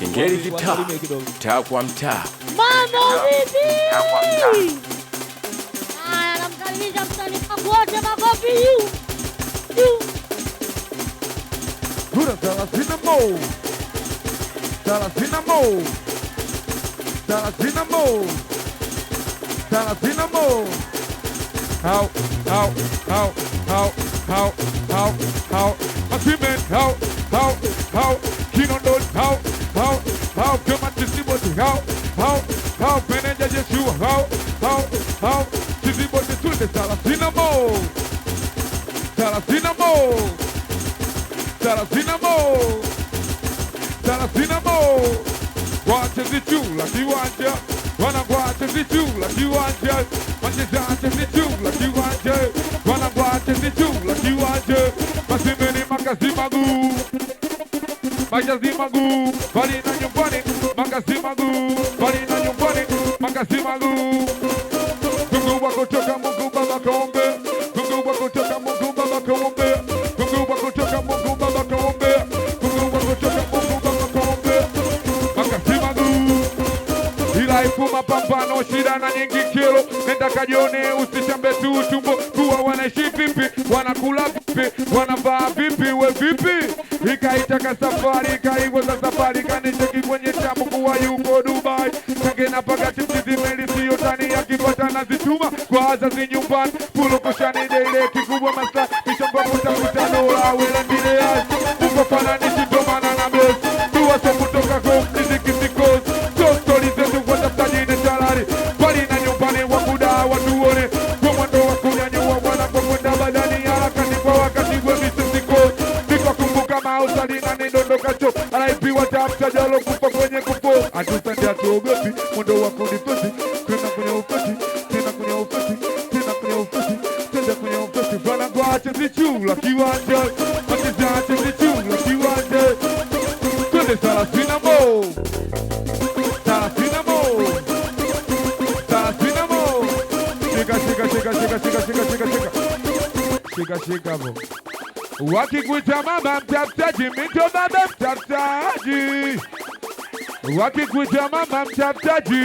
Singeli kitaa, mtaa kwa mtaa. Mambo vipi? Haya, namkaribisha msanii wangu wote, makofi juu. Dura Salasina Mo. How? Achievement, how? Kinondo, how? Come on, Tiziboti, how? Manager Yeshua, how? Tiziboti to the Salasina Mo. Watches the two like you want ya. Wanna watches the two like you want ya. Watches the two like you want ya. Wanna watches the two like you want ya. Masimeni makazimagu. Makazimagu. Bali na nyumbani. Makazimagu. Bali na nyumbani. Makazimagu. Mungu wako toka Mungu Baba kaombe. Mungu wako toka Mungu Baba kaombe. Mungu wako toka Mungu Baba kaombe. Mungu wako toka Mungu Baba kaombe. Makazimagu. Ila ifu mapambano shida na nyingi kero. Nenda kajione usishambe tu tumbo. Kuwa wanaishi vipi, wanakula vipi, wanavaa vipi, we vipi. Ikaitaka safari, ikaiweza safari. Kanisheki kwenye chamu kuwa yuko Dubai. Change na pagati mtizimeli siyo tani ya kipata na zituma. Kwa azazi nyumbani, pulu kushani deile kikubwa masla. Mishamba kutafuta dola, wele mbile uko fananishi domana na bless. Tuwa so kutoka home, nizikisikozi. So story zetu kwa taftajine chalari. Bali na nyumbani wakuda watuone. Kwa mwando wakunyanyua wana kwa mwenda badani. Harakati kwa wakati we misisikozi. Niko kumbuka mausali na nidondoka cho. Anaipiwa tapsa jalo kupa kwenye kupo. Atusante atuogopi, mwendo wakunipesi. Tena kwenye upesi, tena kwenye upesi. Tena kwenye upesi, tena kwenye upesi. Vana kwa achezi chula kiwanja. Achezi achezi chula kiwanja. Twende Salasina Mo. Shika bo. Wakikuita mama mtafutaji, mito baba mtafutaji. Wakikuita mama mtafutaji,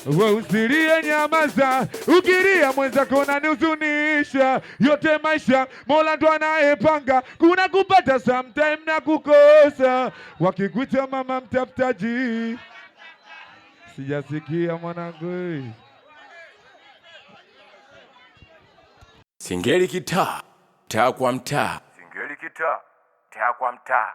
we usilie nyamaza. Ukilia mwenzako unanihuzunisha. Yote maisha Mola ndo anayepanga. Kuna kupata sometime na kukosa. Wakikuita mama mtafutaji, sijasikia mwanangu. Singeli kitaa, mtaa kwa mtaa. Singeli kitaa, mtaa kwa mtaa.